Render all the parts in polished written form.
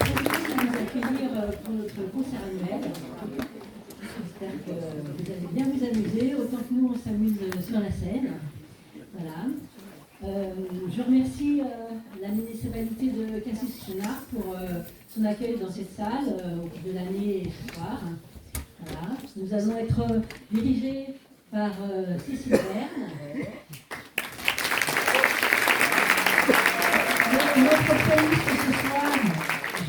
à nous accueillir pour notre concert annuel. J'espère que vous allez bien vous amuser, autant que nous on s'amuse sur la scène. Voilà. Je remercie la municipalité de Cassis-Chenard pour son accueil dans cette salle de l'année et ce soir. Voilà. Nous allons être dirigés par Cécile Verne. Notre pianiste ce soir,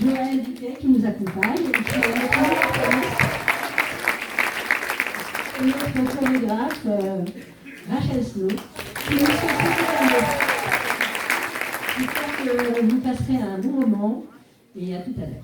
Joël Duquet, qui nous accompagne. Et notre chorégraphe, Rachel Snow, qui nous accompagne. J'espère que vous passerez un bon moment et à tout à l'heure.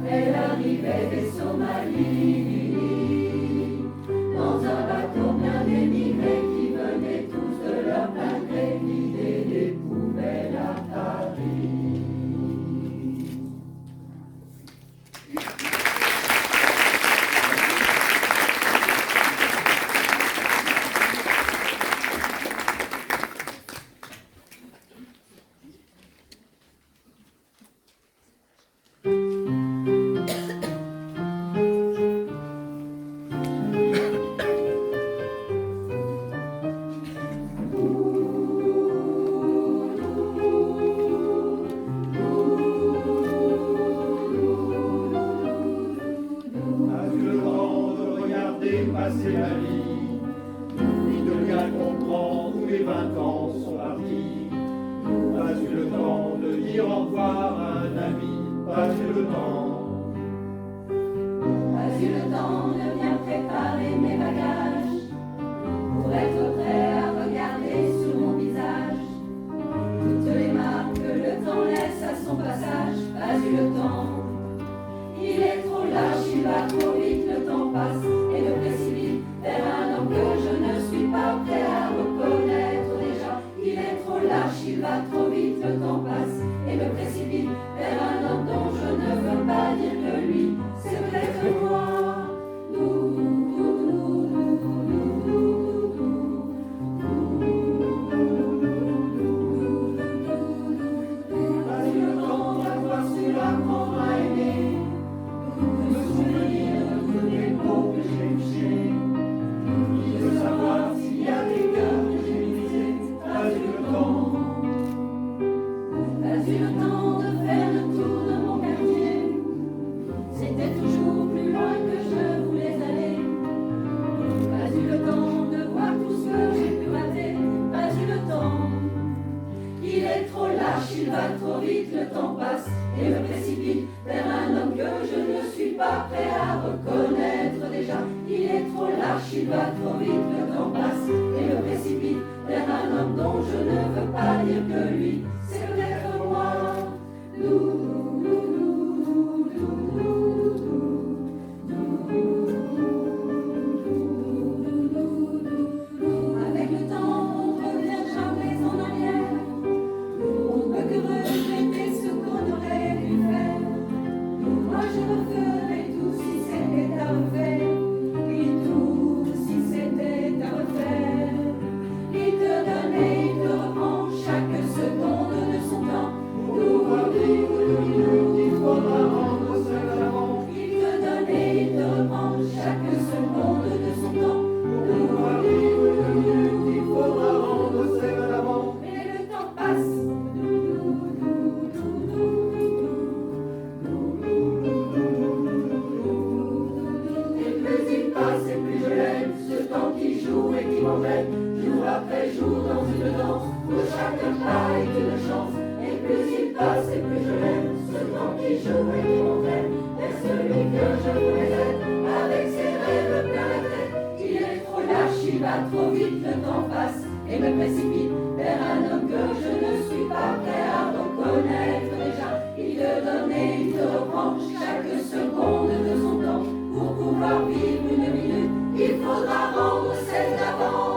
Elle arrivait des Somalies dans un tous les 20 ans sont partis. Pas eu le temps de dire au revoir à un ami, pas eu le temps. Pas eu le temps de bien préparer mes bagages, pour être prêt à regarder sur mon visage toutes les marques que le temps laisse à son passage. Pas eu le temps, il est trop lâche, il va trop vite, le temps passe et me précipite vers un homme que je ne suis pas prêt à reconnaître déjà. Il est trop lâche, il va trop vite, le temps passe et me précipite vers un homme dont je ne veux pas dire que lui, c'est peut-être moi. Il va trop vite, le temps passe et me précipite vers un homme que je ne suis pas prêt à reconnaître déjà. Il est trop lâche, il va trop vite, le temps passe et me précipite vers un homme dont je ne veux pas dire que lui, c'est peut-être moi. Avec le temps, on revient jamais en arrière. On peut que regretter ce qu'on aurait pu faire. Moi je referais tout si c'était à refaire. Et tout si c'était à refaire. Il te donne et il te reprend chaque seconde de son temps. Il faudra rendre celle d'avant. Il te donne et il te reprend chaque seconde de son temps. Il faudra rendre celle d'avant. Mais le temps passe. Et plus il passe et plus je l'aime, ce temps qui joue et qui m'emmène, jour après jour dans une danse, où chaque pas est une chance. Et plus il passe et plus je l'aime, ce temps qui joue et qui m'emmène, vers celui que je voulais être, avec ses rêves plein la tête. Il est trop lâche, il va trop vite, le temps passe et me précipite vers un homme que je ne suis pas prêt à reconnaître déjà. Il te donne et il te reprend chaque seconde de son temps. Pour pouvoir vivre une minute, il faudra rendre celle d'avant.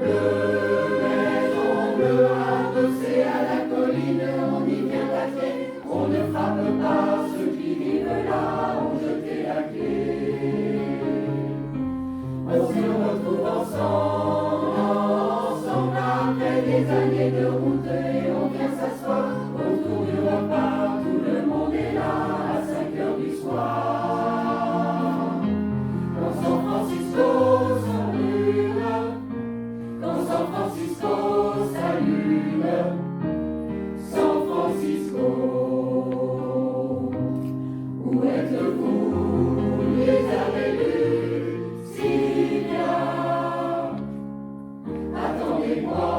maison bleue, adossée à la colline, on y vient à pied, on ne frappe pas, ceux qui vivent là ont jeté la clé. On se retrouve ensemble après des années de route et on vient s'asseoir autour du repas, tout le monde est là à 5 heures du soir. Quand San Francisco s'allume, quand San Francisco s'allume, San Francisco, où êtes-vous, les avez lus, Sylvia, attendez-moi,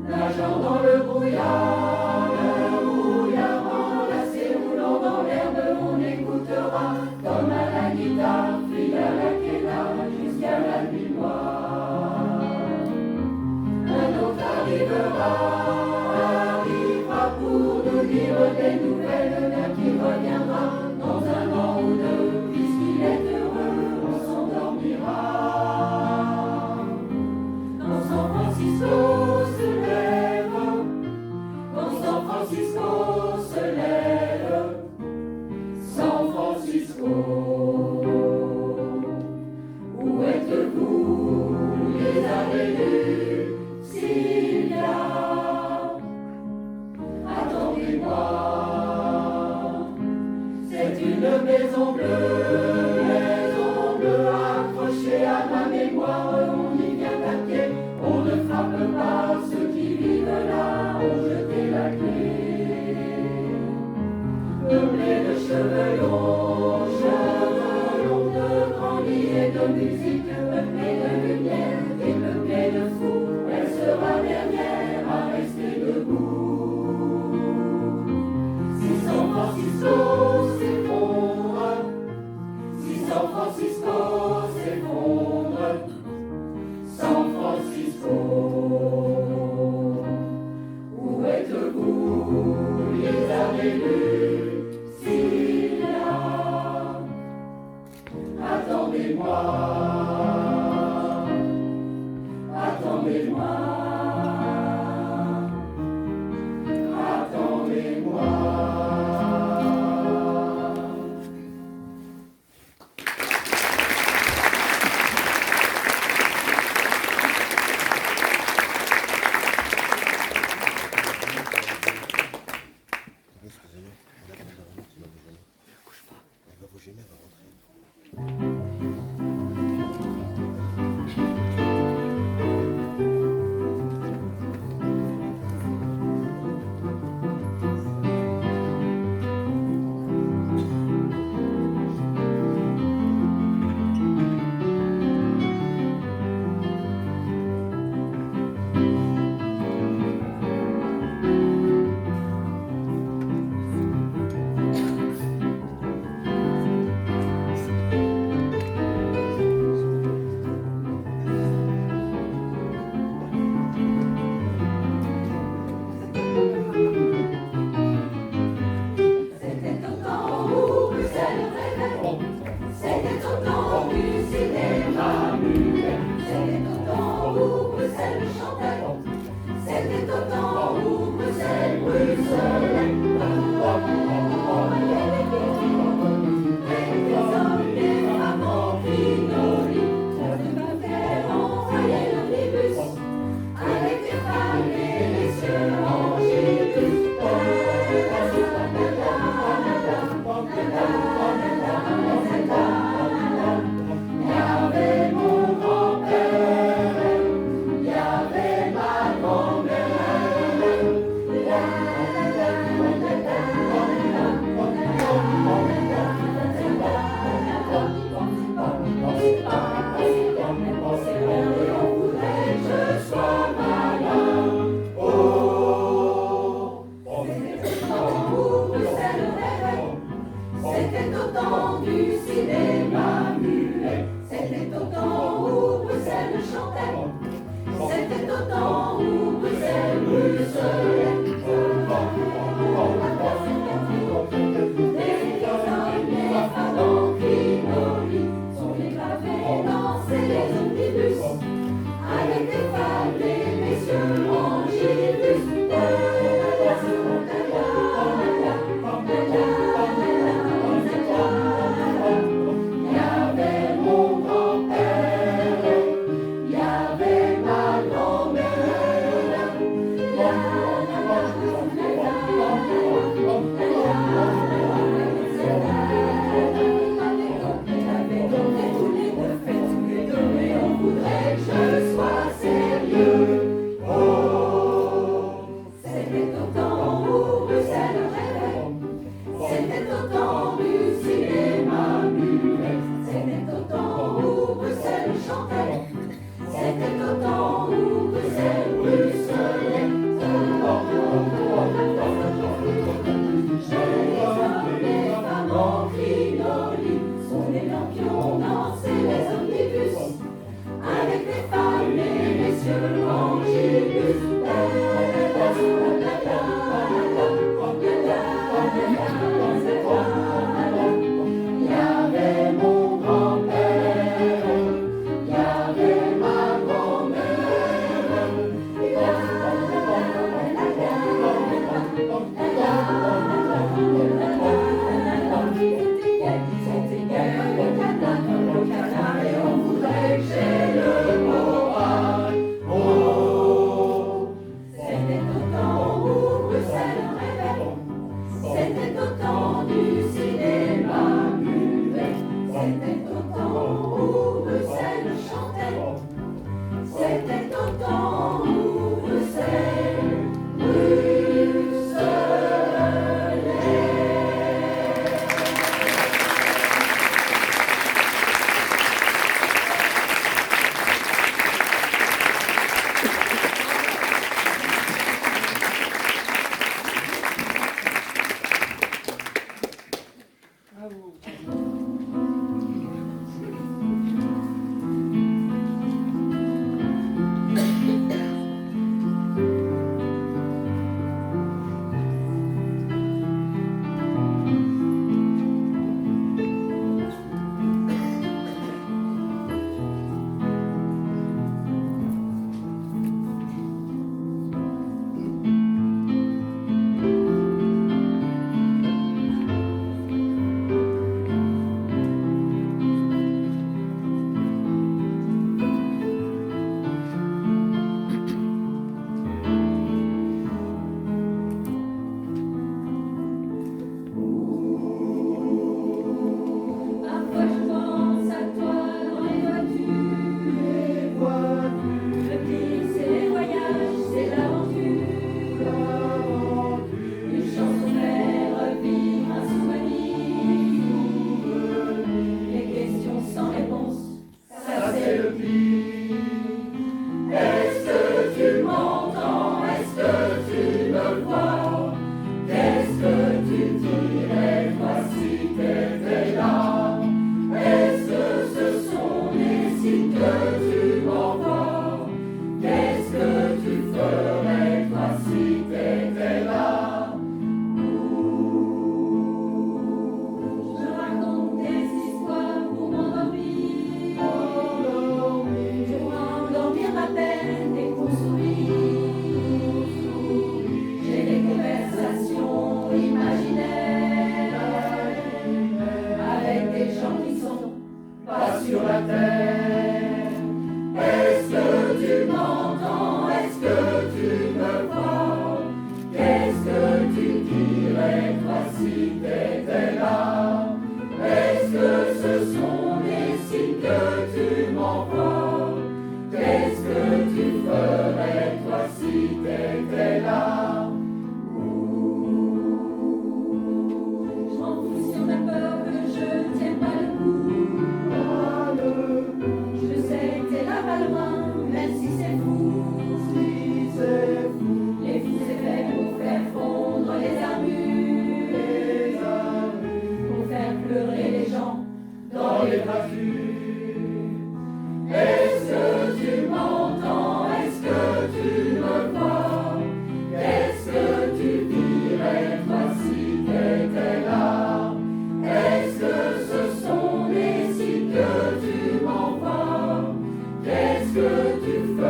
nageant dans le brouillard enlacé, roulant dans l'herbe, on écoutera, comme à la guitare, fille à la quena, jusqu'à la nuit noire. Un autre arrivera pour nous dire des nouvelles d'un qui reviendra dans un an ou deux, puisqu'il est heureux, on s'endormira. Quand San Francisco se lève, quand San Francisco se lève, San Francisco, où êtes-vous, les avez lus, Sylvia, attendez-moi. C'est une maison bleue accrochée à ma mémoire, on y vient à pied, on ne frappe pas, ceux qui vivent là ont jeté la clé. Peuplé de cheveux longs, de grands lits et de musique, peuplé de lumière et peuplé de fous, elle sera dernière à rester debout. Si San Francisco s'effondre, si San Francisco s'effondre, San Francisco, où êtes-vous, les avez lus, Sylvia, attendez-moi, attendez-moi, attendez-moi. Danser les omnibus.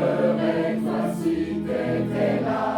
pleurais, toi si t'étais là.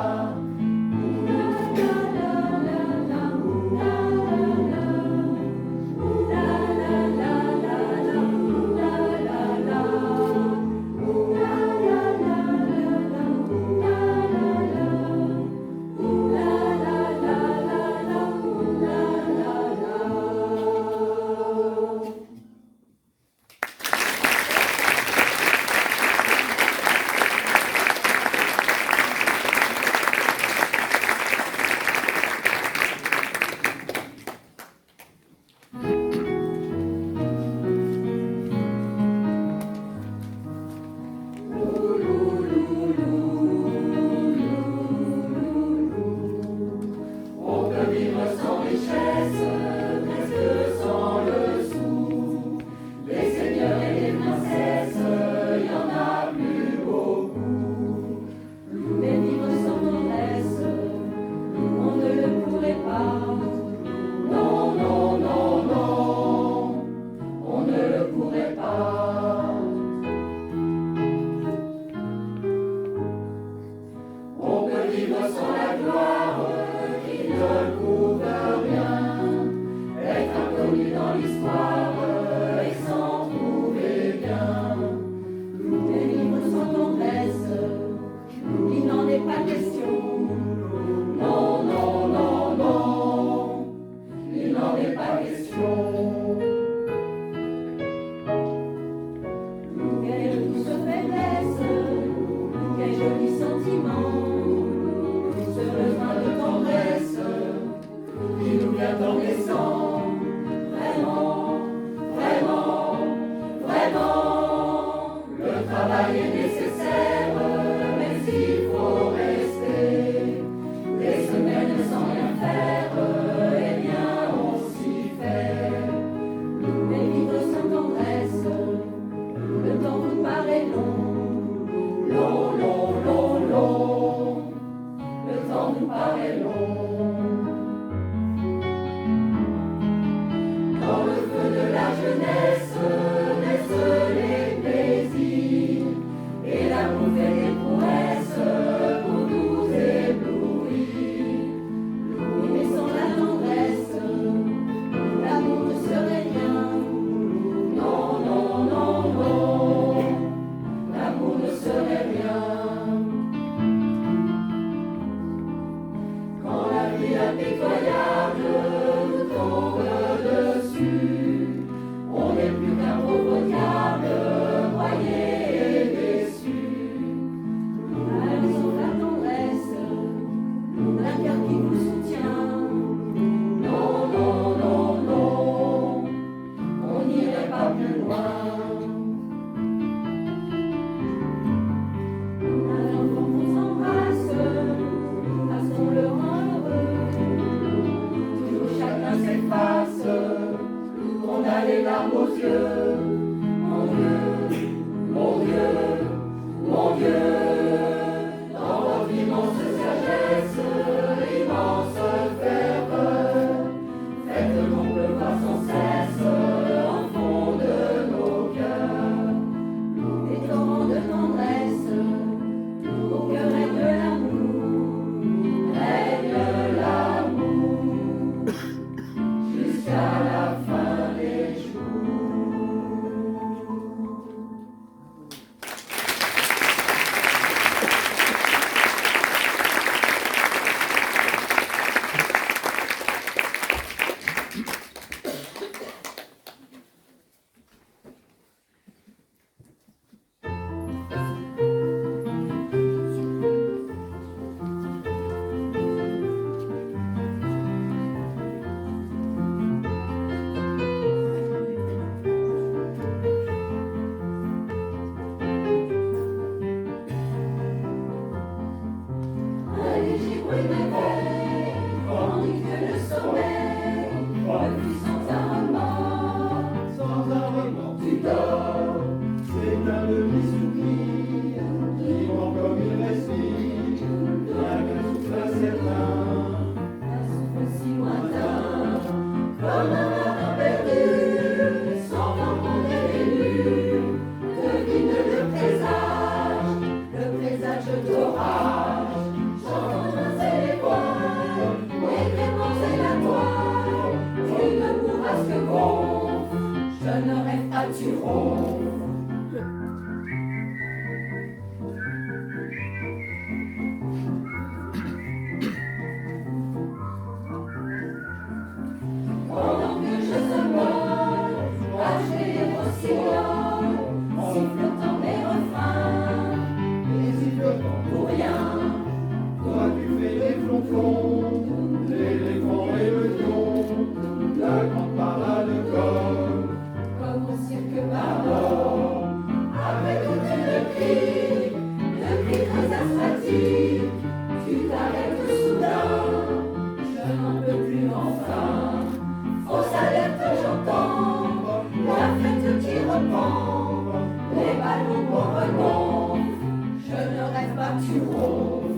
tu ronfles.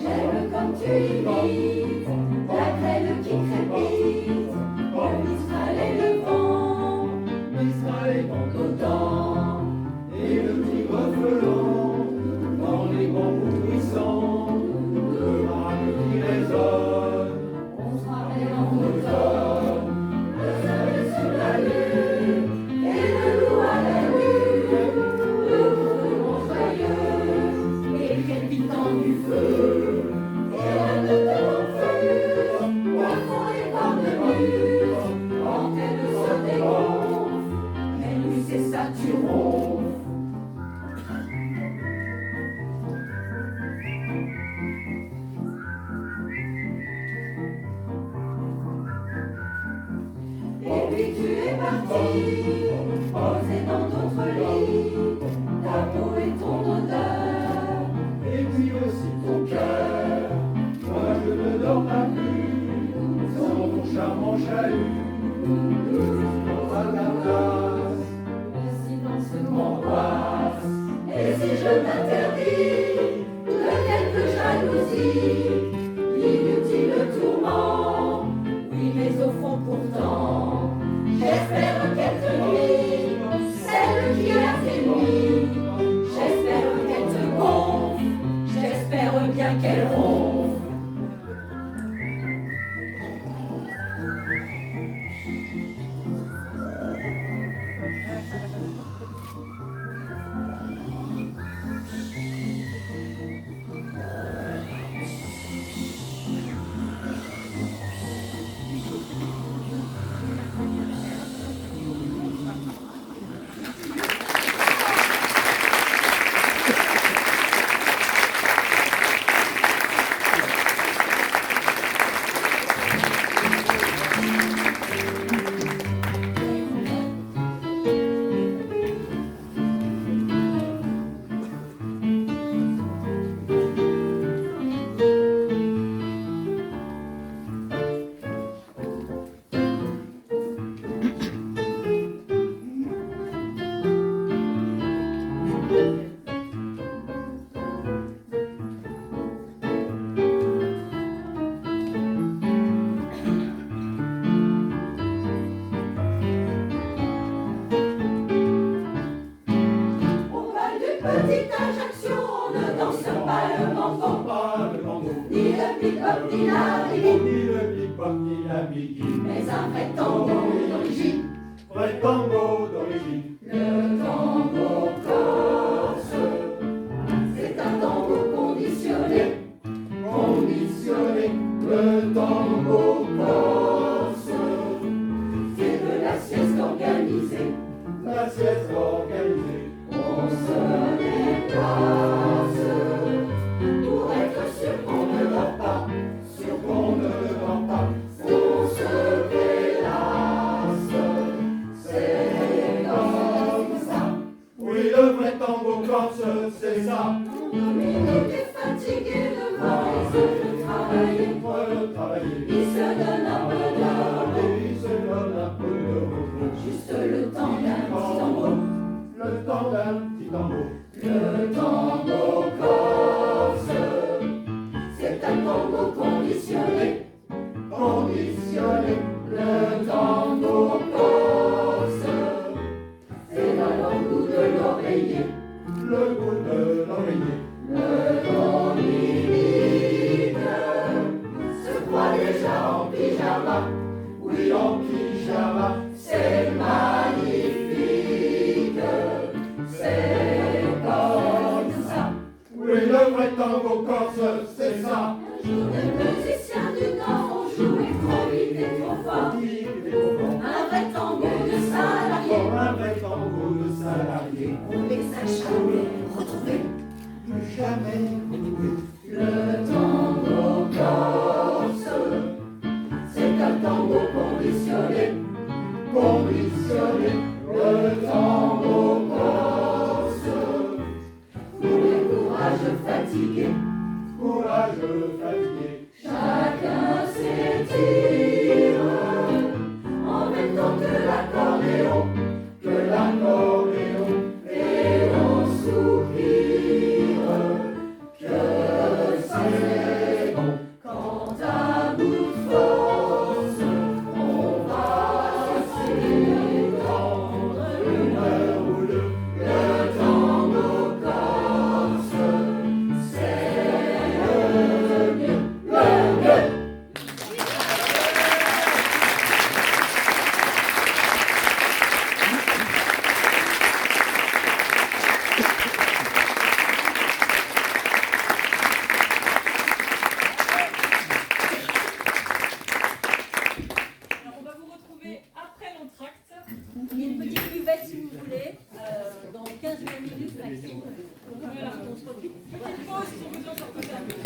J'aime comme tu imites la grêle qui crépite, le mistral et le vent, Mistral est dans nos dents, et le tigre feulant dans les bambous bruissants, le rame qui résonne. on se rappelle en automne, le soleil sur la lune, et le loup à la lune, le bourdonnement joyeux, et le crépitant du feu, et la note orpheuse, au fond des cornemuses, quand elle se dégonfle, mais lui c'est ça tu ronfles. Et puis tu es parti, posé dans d'autres lits, ta peau et ton odeur, Et puis aussi ton cœur, moi je ne dors pas plus, sans ton charmant chahut, dans ta place, le silence m'angoisse. Et si je m'interdis de quelques jalousies, l'inutile tourment, oui mais au fond pourtant, j'espère qu'elle te nuit, celle qui a tes nuits. J'espère qu'elle te gonfle, j'espère bien qu'elle ronfle. Au bal du petit Ajaccio, on ne danse pas le mango, pas le mango, ni le bebop, ni la riguille, ni le bebop, ni la biguine, mais un vrai tango d'origine. vrai tango d'origine. Le tango corse, c'est un tango conditionné, Conditionné, le tango corse, c'est de la sieste organisée. la sieste organisée. On se déplace pour être sûr qu'on ne dort pas, Sur qu'on ne dort pas, on se délasse, c'est comme ça. oui le vrai tango corse, c'est ça. On domine est fatigué devant les yeux de travailler, Pour le travailler, il se donne un peu d'heure, et il se donne un peu de repos. juste le temps d'un petit tango. Le temps d'un petit tango. Le tango corse, c'est un tango conditionné, Conditionné, le tango corse, c'est dans le goût de l'oreiller, le goût de l'oreiller. le Dominique se croit déjà en pyjama, Oui, en pyjama, c'est magnifique, c'est comme ça. oui le vrai tango corse, c'est ça. Un jour les musiciens du Nord ont joué trop vite et trop fort, Oui, il est trop fort. un vrai tango de salariés. Comme un vrai tango de salarié. On les a jamais retrouvés. Plus jamais retrouvé. Le tango corse, c'est un tango conditionné. Conditionné, le tango corse. Pour les courages fatigués, Courageux, fatigué. chacun ses tirs. Il y a une petite buvette si vous voulez, dans 15-20 minutes maximum. Voilà, on se retrouve. Petite pause si vous en sortez.